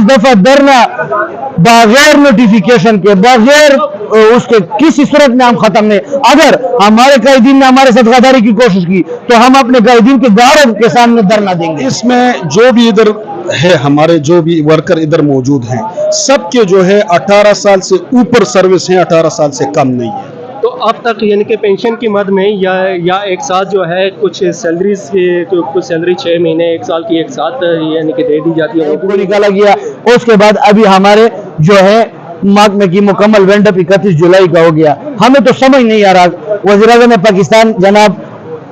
दफा धरना बगैर नोटिफिकेशन के, बगैर उसके किसी सूरत में हम खत्म नहीं। अगर हमारे कैदीन ने हमारे साथ गद्दारी की कोशिश की तो हम अपने कैदीन के गारों के सामने धरना देंगे। इसमें जो भी इधर है, हमारे जो भी वर्कर इधर मौजूद हैं, सबके जो है 18 साल से ऊपर सर्विस है, 18 साल से कम नहीं है। तो अब तक यानी कि पेंशन की मद में या एक साथ जो है कुछ सैलरीज की, कुछ सैलरी 6 महीने 1 साल की एक साथ यानी कि दे दी जाती है, वो निकाला गया। उसके बाद अभी हमारे जो है महकमे की मुकम्मल वेंडअप 31 जुलाई का हो गया। हमें तो समझ नहीं आ रहा। वज़ीर-ए-आज़म पाकिस्तान जनाब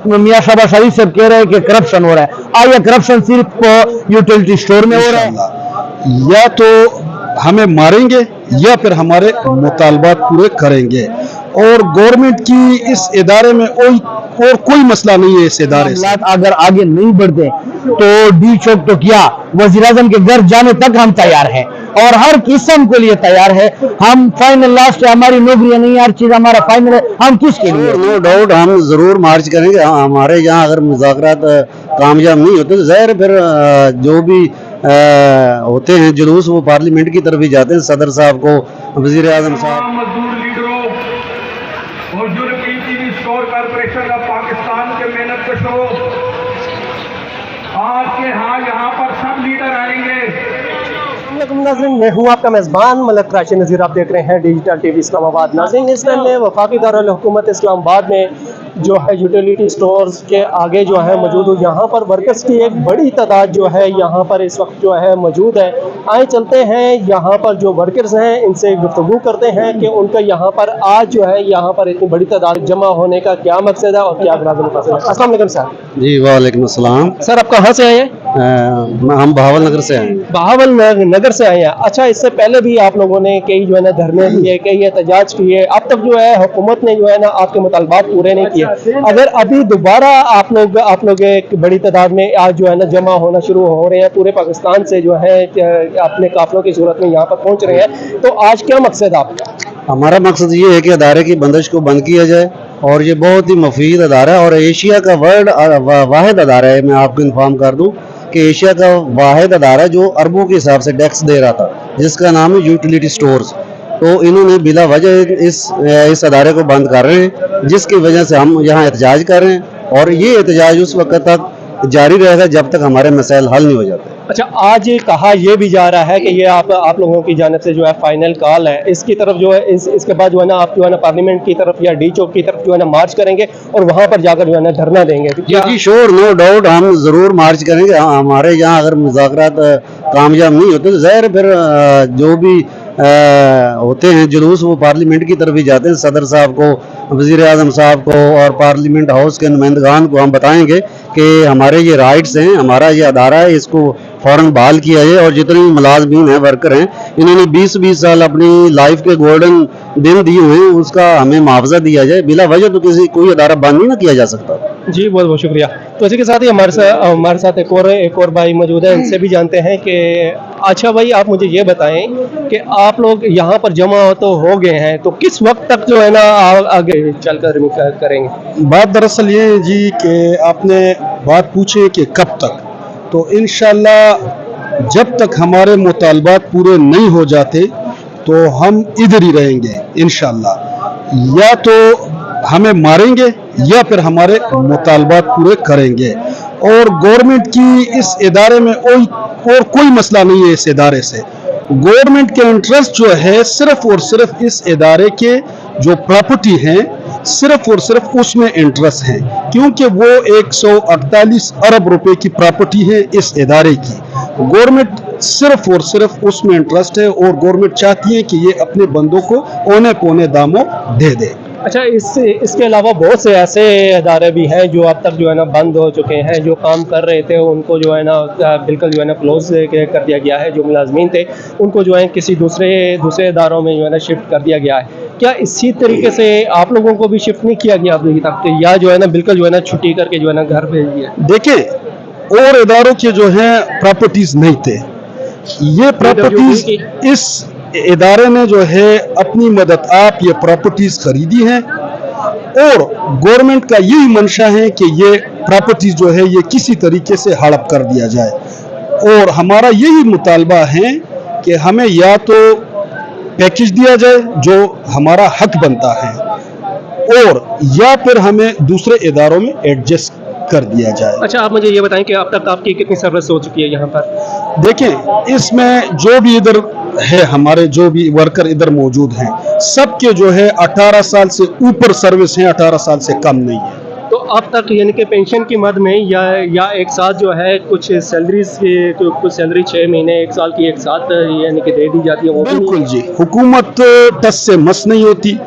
मियां शहबाज शरीफ साहब कह रहे हैं कि करप्शन हो रहा है। यह करप्शन सिर्फ यूटिलिटी स्टोर में हो रहा है? या तो हमें मारेंगे या फिर हमारे मुतालबात पूरे करेंगे। और गवर्नमेंट की इस इदारे में और कोई मसला नहीं है। इस इदारे से अगर आगे नहीं बढ़ते तो डी चौक तो क्या, वज़ीर-ए-आज़म के घर जाने तक हम तैयार हैं और हर किस्म के लिए तैयार है। हम फाइनल लास्ट है, हमारी नौकरियां नहीं, हर चीज हमारा फाइनल है। हम किसके लिए? नो डाउट हम जरूर मार्च करेंगे। हमारे यहाँ अगर मुज़ाकरात कामयाब नहीं होते तो ज़ाहिर फिर जो भी होते हैं जुलूस वो पार्लियामेंट की तरफ ही जाते हैं। सदर साहब को, वज़ीर-ए-आज़म साहब, मजदूर लीडरों और यूरोपीय स्टोर कॉर्पोरेशन ऑफ पाकिस्तान के मेहनत कशों, आपके यहाँ पर सब लीडर आएंगे। मैं हूँ आपका मेज़बान मलक राशि नज़ीर, आप देख रहे हैं डिजिटल टीवी इस्लामाबाद। नाज़रीन, इस टाइम में वफाकी दारुल हुकूमत इस्लामाबाद में जो है यूटिलिटी स्टोर्स के आगे जो है मौजूद हूँ। यहाँ पर वर्कर्स की एक बड़ी तादाद जो है यहाँ पर इस वक्त जो है मौजूद है। आए चलते हैं यहाँ पर जो वर्कर्स हैं इनसे गुफ्तगू करते हैं कि उनका यहाँ पर आज जो है यहाँ पर इतनी बड़ी तादाद जमा होने का क्या मकसद है और क्या मकसद है। अस्सलाम वालेकुम सर। जी वालेकुम अस्सलाम। सर आप कहाँ से आए हैं? हम बहावल नगर से आए। बहावल नगर से आए हैं। अच्छा, इससे पहले भी आप लोगों ने कई जो है ना धरने दिए, कई एहतजाज किए, अब तक जो है हुकूमत ने जो है ना आपके मुतालबात पूरे नहीं किए। अगर अभी दोबारा आप लोग एक बड़ी तादाद में आज जो है ना जमा होना शुरू हो रहे हैं, पूरे पाकिस्तान से जो है अपने काफिलों की सूरत में यहाँ पर पहुँच रहे हैं, तो आज क्या मकसद आपका? हमारा मकसद ये है कि अदारे की बंदिश को बंद किया जाए और ये बहुत ही मुफीद अदारा है और एशिया का वाहिद अदारा है। मैं आपको इन्फॉर्म कर दूँ कि एशिया का वाहिद अदारा जो अरबों के हिसाब से टैक्स दे रहा था, जिसका नाम है यूटिलिटी स्टोर्स। तो इन्होंने बिला वजह इस अदारे को बंद कर रहे हैं, जिसकी वजह से हम यहाँ एहतजाज कर रहे हैं और ये एहतजाज उस वक्त तक जारी रहेगा जब तक हमारे मसाइल हल नहीं हो जाते। अच्छा, आज कहा यह भी जा रहा है कि ये आप लोगों की जानिब से जो है फाइनल कॉल है, इसकी तरफ जो है इसके बाद जो है ना आप जो है ना पार्लियामेंट की तरफ या डी चौक की तरफ जो है ना मार्च करेंगे और वहाँ पर जाकर जो है ना धरना देंगे। जी श्योर, नो डाउट हम ज़रूर मार्च करेंगे। हमारे यहाँ अगर मुज़ाकरात कामयाब नहीं होते तो ज़ाहिर फिर जो भी होते हैं जुलूस वो पार्लियामेंट की तरफ ही जाते हैं। सदर साहब को, वज़ीर-ए-आज़म साहब को और पार्लियामेंट हाउस के नुमाइंदगान को हम बताएंगे कि हमारे ये राइट्स हैं, हमारा ये अदारा है, इसको फ़ौरन बहाल किया जाए और जितने भी मुलाज़मीन हैं, वर्कर हैं, इन्होंने 20-20 साल अपनी लाइफ के गोल्डन दिन दिए हुए हैं, उसका हमें मुआवजा दिया जाए। बिला वजह तो कोई अदारा बंद नहीं ना किया जा सकता। जी बहुत बहुत शुक्रिया। तो इसी के साथ ही हमारे साथ एक और भाई मौजूद है, इनसे भी जानते हैं कि अच्छा भाई आप मुझे ये बताएं कि आप लोग यहाँ पर जमा तो हो गए हैं, तो किस वक्त तक जो है ना आगे चलकर करेंगे? बात दरअसल ये है जी कि आपने बात पूछे कि कब तक, तो इंशाल्लाह जब तक हमारे मुतालबात पूरे नहीं हो जाते तो हम इधर ही रहेंगे इंशाल्लाह। या तो हमें मारेंगे या फिर हमारे मुतालबात पूरे करेंगे। और गवर्नमेंट की इस इदारे में और कोई मसला नहीं है। इस इदारे से गवर्नमेंट के इंटरेस्ट जो है सिर्फ और सिर्फ इस इदारे के जो प्रॉपर्टी हैं, सिर्फ और सिर्फ उसमें इंटरेस्ट है, क्योंकि वो 148 अरब रुपए की प्रॉपर्टी है इस इदारे की। गवर्नमेंट सिर्फ और सिर्फ उसमें इंटरेस्ट है और गवर्नमेंट चाहती है कि ये अपने बंदों को औने पौने दामों दे दे। अच्छा, इसके अलावा बहुत से ऐसे अदारे भी हैं जो अब तक जो है ना बंद हो चुके हैं, जो काम कर रहे थे उनको जो है ना बिल्कुल जो है ना क्लोज कर दिया गया है। जो मुलाजमीन थे उनको जो है किसी दूसरे अदारों में जो है ना शिफ्ट कर दिया गया है। क्या इसी तरीके से आप लोगों को भी शिफ्ट नहीं किया गया अभी तक, या जो है ना बिल्कुल जो है ना छुट्टी करके जो है ना घर भेज दिया? देखिए, और इदारों के जो है प्रॉपर्टीज नहीं थे, ये प्रॉपर्टीज इस इदारे ने जो है अपनी मदद आप ये प्रॉपर्टीज खरीदी हैं और गवर्नमेंट का यही मंशा है कि ये प्रॉपर्टीज जो है ये किसी तरीके से हड़प कर दिया जाए। और हमारा यही मुतालबा है कि हमें या तो पैकेज दिया जाए जो हमारा हक बनता है, और या फिर हमें दूसरे इदारों में एडजस्ट कर दिया जाए। अच्छा, आप मुझे ये बताएं कि अब तक आपकी कितनी सर्विस हो चुकी है यहाँ पर? देखें, इसमें जो भी इधर है, हमारे जो भी वर्कर इधर मौजूद हैं, सबके जो है 18 साल से ऊपर सर्विस है, 18 साल से कम नहीं है। तो अब तक यानी कि पेंशन की मद में या एक साथ जो है कुछ सैलरीज की, कुछ सैलरी 6 महीने 1 साल की एक साथ यानी कि दे दी जाती है, वो भी नहीं? बिल्कुल जी, हुकूमत टस से मस नहीं होती।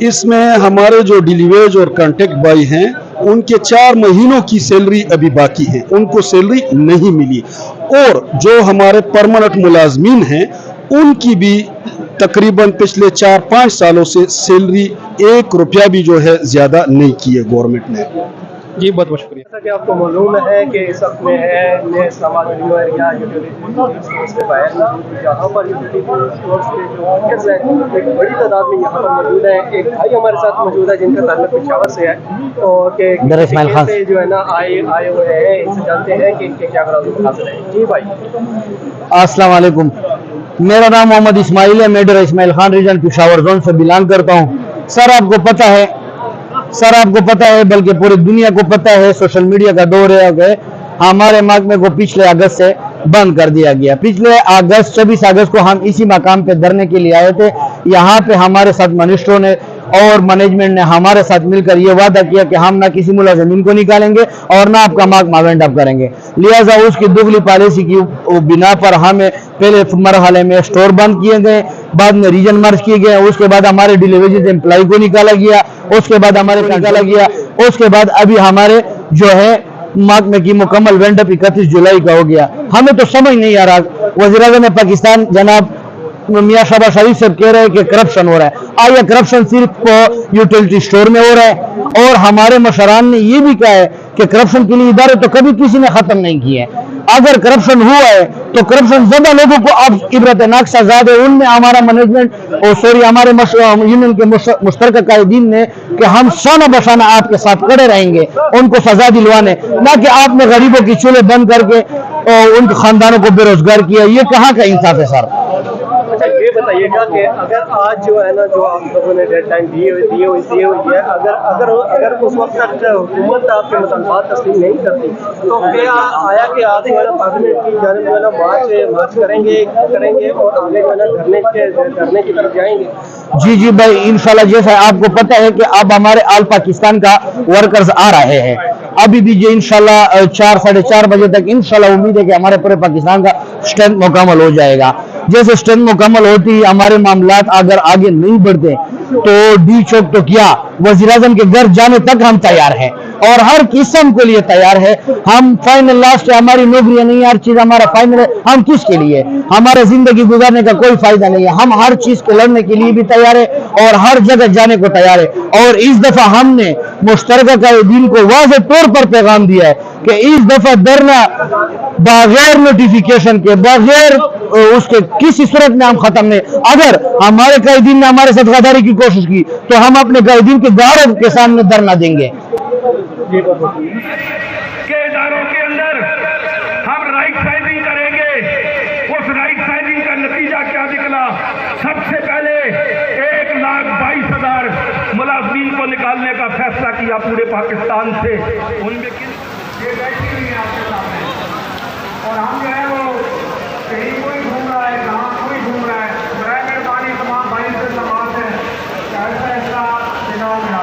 इसमें हमारे जो डिलीवेज और कॉन्ट्रैक्ट बॉय हैं, उनके 4 महीनों की सैलरी अभी बाकी है, उनको सैलरी नहीं मिली। और जो हमारे परमानेंट मुलाजमीन हैं, उनकी भी तकरीबन पिछले 4-5 सालों से सैलरी 1 रुपया भी जो है ज़्यादा नहीं की है गवर्नमेंट ने। जी, बहुत बहुत शुक्रिया। जैसा कि आपको मालूम है कि इस वक्त में है नए Islamabad new area utility stores के बाहर, जहाँ पर यूटिलिटी स्टोर्स के जो वर्कर्स हैं एक बड़ी तादाद में यहाँ पर मौजूद है। एक भाई हमारे साथ मौजूद है जिनका ताल्लुक पेशावर से है, और के इस्माइल खान से जो है ना आए हुए हैं, इनसे जानते हैं कि इनके क्या हासिल है। जी भाई, अस्सलाम वालेकुम। मेरा नाम मोहम्मद इस्माइल है। मैं डर इस्माइल खान रीजन पेशावर जोन से बिलोंग करता हूँ। सर आपको पता है, बल्कि पूरी दुनिया को पता है, सोशल मीडिया का दौर है गए, हमारे महकमे को पिछले अगस्त से बंद कर दिया गया। पिछले अगस्त 24 अगस्त को हम इसी मकाम पे धरने के लिए आए थे। यहाँ पे हमारे साथ मिनिस्टरों ने और मैनेजमेंट ने हमारे साथ मिलकर ये वादा किया कि हम ना किसी मुलाजिमीन को निकालेंगे और ना आपका महकमा वेंड अप करेंगे। लिहाजा उसकी दुगली पॉलिसी की बिना पर हमें पहले मरहले में स्टोर बंद किए गए, बाद में रीजन मर्ज किए गए, उसके बाद हमारे डिलीवरी एम्प्लॉय को निकाला गया, उसके बाद उसके बाद अभी हमारे जो है महकमे की मुकम्मल वेंड अप 31 जुलाई का हो गया। हमें तो समझ नहीं आ रहा। वज़ीर-ए-आज़म पाकिस्तान जनाब मियां शहबाज शरीफ साहब कह रहे हैं कि करप्शन हो रहा है। आया करप्शन सिर्फ यूटिलिटी स्टोर में हो रहा है? और हमारे मशरान ने ये भी कहा है कि करप्शन के लिए इदारे तो कभी किसी ने खत्म नहीं किए। अगर करप्शन हुआ है तो करप्शन ज़्यादा लोगों को अब इबरतनाक सजा है। उनमें हमारा मैनेजमेंट और हमारे यूनियन के मुश्तरका कायदीन ने कि हम शाना बशाना आपके साथ खड़े रहेंगे उनको सजा दिलवाने, ना कि आपने गरीबों की चूल्हे बंद करके और उनके खानदानों को बेरोजगार किया। ये कहाँ का इंसाफ है सर? अच्छा, ये बताइएगा कि अगर आज जो है ना, जो आप लोगों ने डेडलाइन दी हुई है, अगर उस वक्त तक हुकूमत आपके मुतालबात तस्लीम नहीं करती, तो क्या आया कि आप जो है ना पार्लियामेंट की जानिब जो है ना मार्च करेंगे और आगे जो है ना धरने की तरफ जाएंगे? जी भाई, इंशाल्लाह। जैसा आपको पता है कि अब हमारे आल पाकिस्तान का वर्कर्स आ रहे हैं, अभी भी जो इंशाल्लाह 4 साढ़े 4 बजे तक इंशाल्लाह उम्मीद है कि हमारे पूरे पाकिस्तान का स्ट्रेंथ मुकम्मल हो जाएगा। जैसे स्ट्रेंथ मुकम्मल होती है, हमारे मामलात अगर आगे नहीं बढ़ते तो डी चौक तो क्या, वज़ीर-ए-आज़म के घर जाने तक हम तैयार हैं और हर किस्म के लिए तैयार है। हम फाइनल लास्ट है, हमारी नौकरियां नहीं, हर चीज हमारा फाइनल है। हम किसके लिए? हमारे जिंदगी गुजारने का कोई फायदा नहीं है। हम हर चीज को लड़ने के लिए भी तैयार है और हर जगह जाने को तैयार है। और इस दफा हमने मुश्तरका कायदीन को वाज़ेह तौर पर पैगाम दिया है कि इस दफा धरना बगैर नोटिफिकेशन के, बगैर उसके किसी सूरत में हम खत्म नहीं। अगर हमारे कायदीन ने हमारे साथ गद्दारी की कोशिश की तो हम अपने कायदीन के गारों के सामने धरना देंगे। के इदारों के अंदर हम राइट साइजिंग करेंगे। उस राइट साइजिंग का नतीजा क्या निकला? सबसे पहले 1,22,000 मुलाजमीन को निकालने का फैसला किया पूरे पाकिस्तान से। उनमें ये बैठी हुई है आपके सामने, और हम जो है वो कहीं कोई घूम रहा है, कहाँ कोई घूम रहा है। बराए मेहरबानी तमाम भाई से समाज है, ऐसा ऐसा चुनाव में है।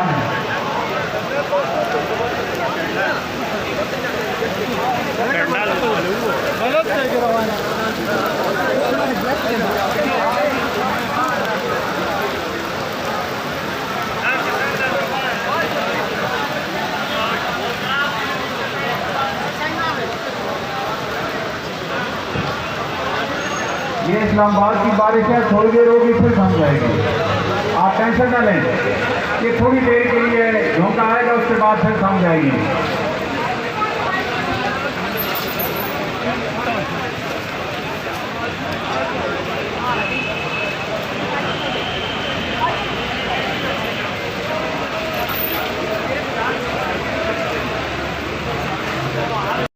ये इस्लामाबाद की बारिश है, थोड़ी देर होगी फिर थम जाएगी। आप टेंशन न लें, ये थोड़ी देर के लिए झोंका आएगा, उसके बाद फिर थम जाएगी।